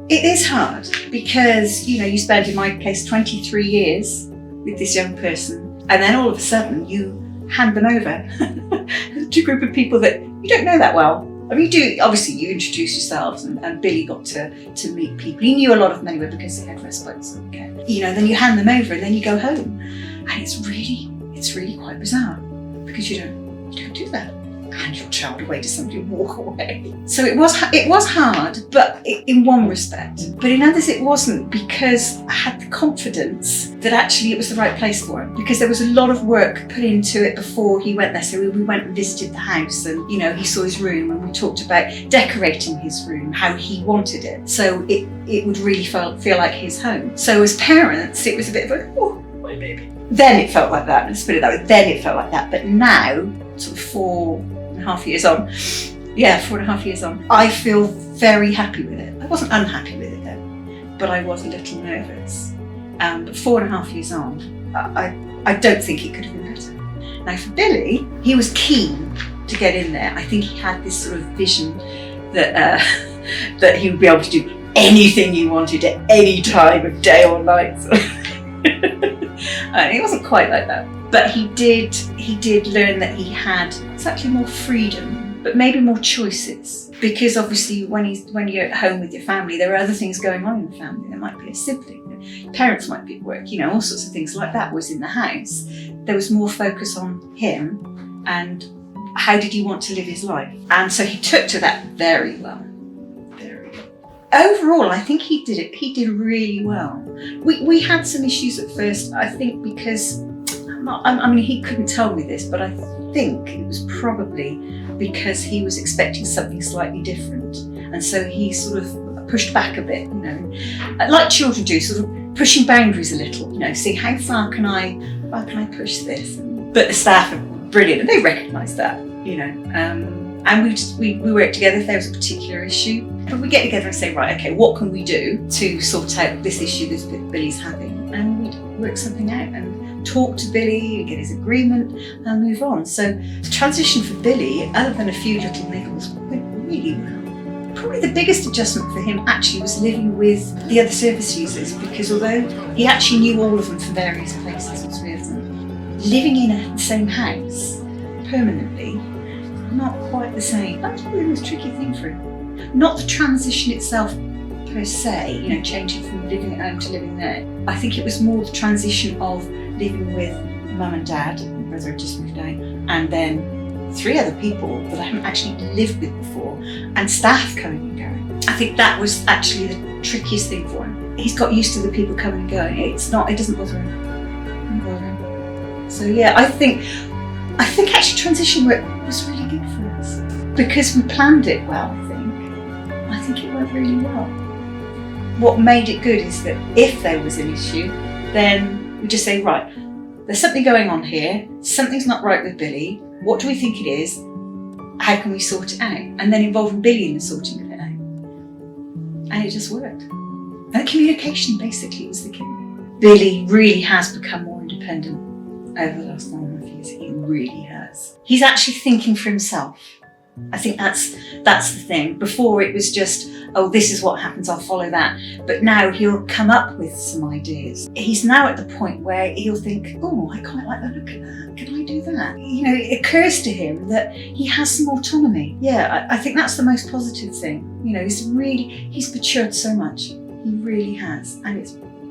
It is hard because, you spend, in my case, 23 years with this young person, and then all of a sudden you hand them over to a group of people that you don't know that well. I mean, obviously you introduce yourselves, and Billy got to meet people. He knew a lot of them anyway because they had respites. Okay. Then you hand them over and then you go home. And it's really quite bizarre because you don't do that. Hand your child away to somebody and walk away. So it was hard, but in one respect. But in others it wasn't, because I had the confidence that actually it was the right place for him, because there was a lot of work put into it before he went there. So we went and visited the house, and he saw his room, and we talked about decorating his room how he wanted it, so it would really feel like his home. So as parents, it was a bit of a, oh, my baby. Then it felt like that, let's put it that way. Then it felt like that. But now, sort of 4.5 years on, 4.5 years on, I feel very happy with it. I wasn't unhappy with it then, but I was a little nervous. But 4.5 years on, I don't think it could have been better. Now for Billy, he was keen to get in there. I think he had this sort of vision that that he would be able to do anything you wanted at any time of day or night. It wasn't quite like that, but he did learn that he had slightly more freedom, but maybe more choices, because obviously when you're at home with your family, there are other things going on in the family. There might be a sibling, parents might be at work, all sorts of things like that was in the house. There was more focus on him and how did he want to live his life, and so he took to that very well. Overall, I think he did really well. We had some issues at first, I think, because he couldn't tell me this, but I think it was probably because he was expecting something slightly different, and so he sort of pushed back a bit, like children do, sort of pushing boundaries a little, see how far can I push this. But the staff are brilliant, and they recognise that, and we work together if there was a particular issue. But we get together and say, right, okay, what can we do to sort out this issue that Billy's having? And we'd work something out and talk to Billy and get his agreement and move on. So the transition for Billy, other than a few little niggles, went really well. Probably the biggest adjustment for him actually was living with the other service users, because although he actually knew all of them from various places, all 3 of them, living in the same house permanently, not quite the same. That was probably the most tricky thing for him. Not the transition itself per se, changing from living at home to living there. I think it was more the transition of living with mum and dad, my brother had just moved out, and then 3 other people that I haven't actually lived with before, and staff coming and going. I think that was actually the trickiest thing for him. He's got used to the people coming and going. It doesn't bother him. So I think actually transition work was really good for us, because we planned it well, I think it went really well. What made it good is that if there was an issue, then we just say, right, there's something going on here, something's not right with Billy, what do we think it is, how can we sort it out? And then involving Billy in the sorting of it out. And it just worked. And communication basically was the key. Billy really has become more independent over the last 9.5 years, he really has. He's actually thinking for himself. I think that's the thing. Before it was just, oh, this is what happens, I'll follow that. But now he'll come up with some ideas. He's now at the point where he'll think, oh, I quite like the look of that. Can I do that? It occurs to him that he has some autonomy. Yeah, I think that's the most positive thing. He's matured so much. He really has. And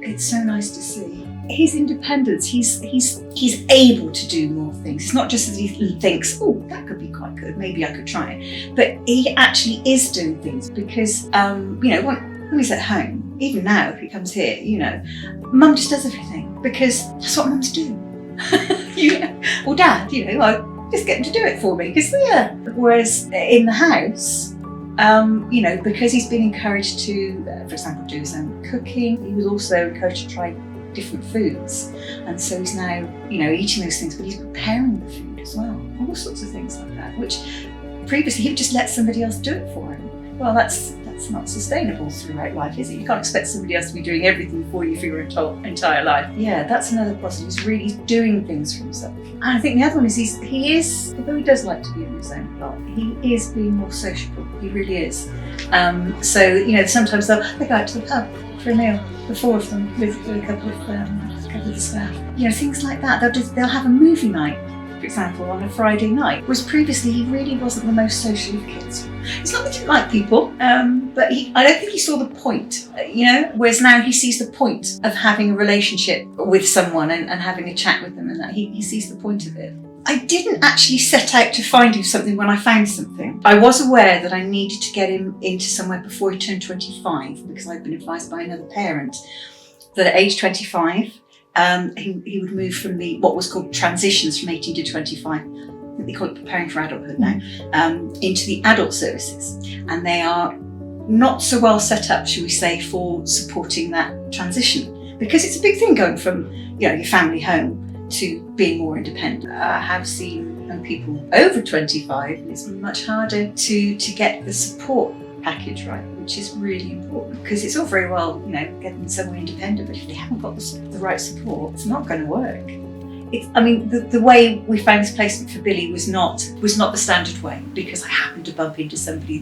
it's so nice to see. His independence, he's able to do more things. It's not just that he thinks, oh, that could be quite good, maybe I could try it. But he actually is doing things because, when he's at home, even now if he comes here, mum just does everything because that's what mums do. Or dad, just get him to do it for me because, Whereas in the house, because he's been encouraged to, for example, do his own cooking, he was also encouraged to try different foods, and so he's now eating those things, but he's preparing the food as well, all sorts of things like that, which previously he would just let somebody else do it for him. Well, that's It's not sustainable throughout life, is it? You can't expect somebody else to be doing everything for you for your entire life. Yeah, that's another positive. He's really doing things for himself. And I think the other one is he is, although he does like to be on his own a lot, he is being more sociable. He really is. So, sometimes they'll go out to the pub for a meal, the four of them, with a couple of the staff. Things like that. They'll have a movie night, for example, on a Friday night, whereas previously he really wasn't the most social of kids. It's not that he didn't like people, but I don't think he saw the point, whereas now he sees the point of having a relationship with someone and having a chat with them, and that he sees the point of it. I didn't actually set out to find him something when I found something. I was aware that I needed to get him into somewhere before he turned 25, because I'd been advised by another parent that at age 25, he would move from what was called transitions from 18 to 25. I think they call it preparing for adulthood now, into the adult services. And they are not so well set up, shall we say, for supporting that transition. Because it's a big thing going from, your family home to being more independent. I have seen young people over 25, it's much harder to get the support package right, which is really important, because it's all very well, getting somewhere independent, but if they haven't got the right support, it's not going to work. The way we found this placement for Billy was not the standard way, because I happened to bump into somebody,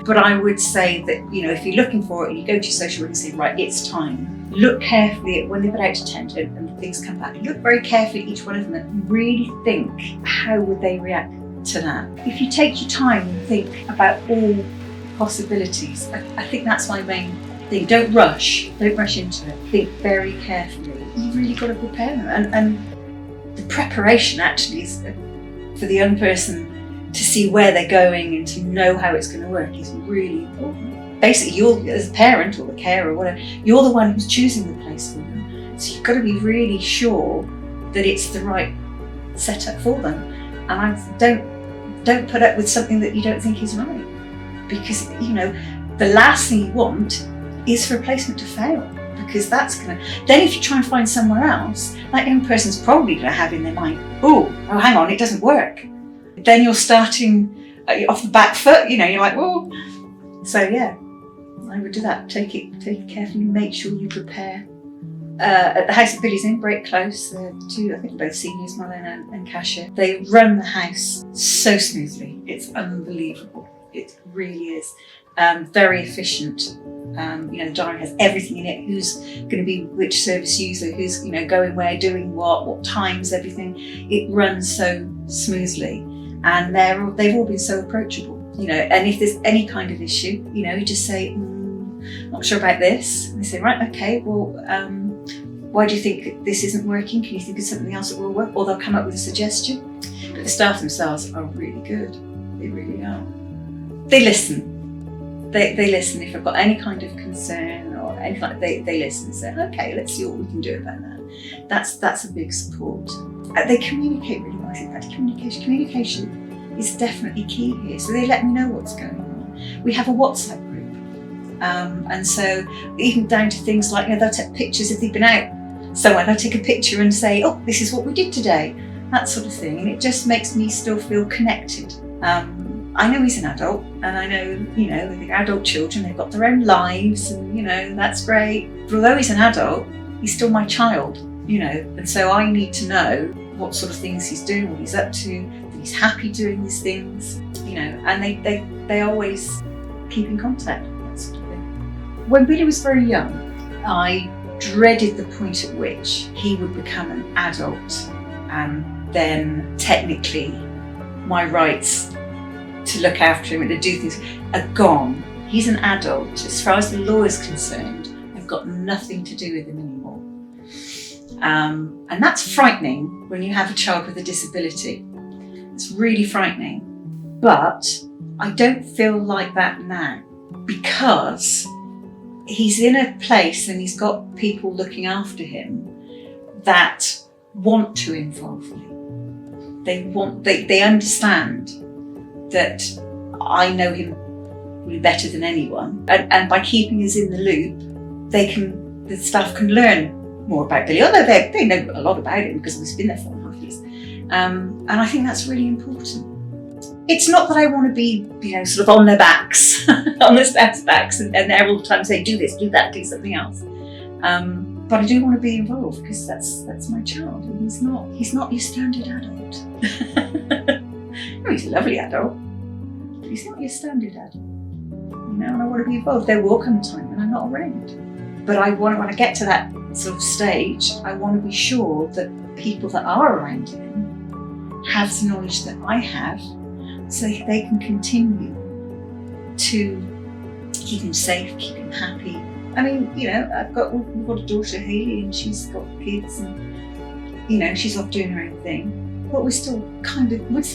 But I would say that, if you're looking for it and you go to your social worker and say, right, it's time, look carefully at when they've been out to tent and things come back. Look very carefully at each one of them and really think, how would they react to that? If you take your time and think about all possibilities, I think that's my main thing. Don't rush into it. Think very carefully. You've really got to prepare them. And the preparation actually is for the young person to see where they're going and to know how it's going to work is really important. Basically, you're, as a parent or the carer or whatever, you're the one who's choosing the place for them. So you've got to be really sure that it's the right setup for them. And don't put up with something that you don't think is right. Because, the last thing you want is for a placement to fail. Because that's going to... Then if you try and find somewhere else, that young person's probably going to have in their mind, oh, hang on, it doesn't work. Then you're starting off the back foot, you're like, oh. So yeah, I would do that. Take it carefully, make sure you prepare. At the house that Billy's in, Break Close, two, I think both seniors, Marlene and Kasia, they run the house so smoothly. It's unbelievable. It really is. Very efficient. The diary has everything in it, who's going to be which service user, who's going where, doing what times, everything. It runs so smoothly, and they've all been so approachable. And if there's any kind of issue, you just say, not sure about this. And they say, right, okay, well, why do you think this isn't working? Can you think of something else that will work? Or they'll come up with a suggestion. But the staff themselves are really good. They really are. They listen. They listen if I've got any kind of concern or anything like that. They listen and say, okay, let's see what we can do about that. That's a big support. They communicate really well. I think that's communication. Communication is definitely key here. So they let me know what's going on. We have a WhatsApp group. And so even down to things like, they'll take pictures if they've been out somewhere. They'll take a picture and say, oh, this is what we did today. That sort of thing. And it just makes me still feel connected. I know he's an adult, and I know, the adult children, they've got their own lives, and, that's great. But although he's an adult, he's still my child, and so I need to know what sort of things he's doing, what he's up to, that he's happy doing these things, and they always keep in contact, that sort of thing. When Billy was very young, I dreaded the point at which he would become an adult, and then technically my rights to look after him and to do things are gone. He's an adult. As far as the law is concerned, I've got nothing to do with him anymore. And that's frightening when you have a child with a disability. It's really frightening. But I don't feel like that now, because he's in a place and he's got people looking after him that want to involve me. They understand that I know him really better than anyone, and by keeping us in the loop, the staff can learn more about Billy, although they know a lot about him because we've been there 4.5 years, and I think that's really important. it's not that I want to be, sort of on their backs, on the staff's backs, and they're all the time saying, do this, do that, do something else. But I do want to be involved because that's my child, and he's not your standard adult. No, he's a lovely adult, but he's not your standard adult. And I want to be involved. There will come a time when I'm not around. But when I get to that sort of stage, I want to be sure that people that are around him have the knowledge that I have, so they can continue to keep him safe, keep him happy. I mean, we've got a daughter, Hayley, and she's got kids, and she's off doing her own thing. But we're still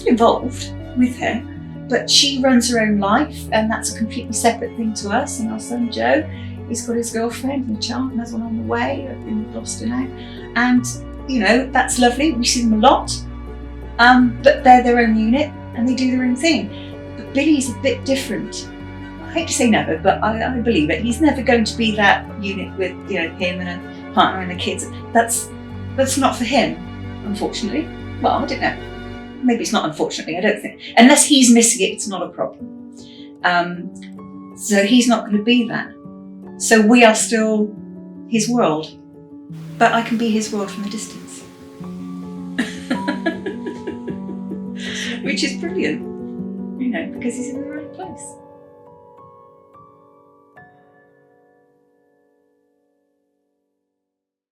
involved with her. But she runs her own life, and that's a completely separate thing to us. And our son Joe, he's got his girlfriend and a child, and there's one on the way up in Gloucester now. And that's lovely. We see them a lot, but they're their own unit and they do their own thing. But Billy's a bit different. I hate to say never, but I believe it. He's never going to be that unit with him and a partner and the kids. That's not for him, unfortunately. Well, I don't know. Maybe it's not unfortunately. I don't think, unless he's missing it, it's not a problem. So he's not going to be that. So we are still his world, but I can be his world from a distance, which is brilliant, because he's in the right place.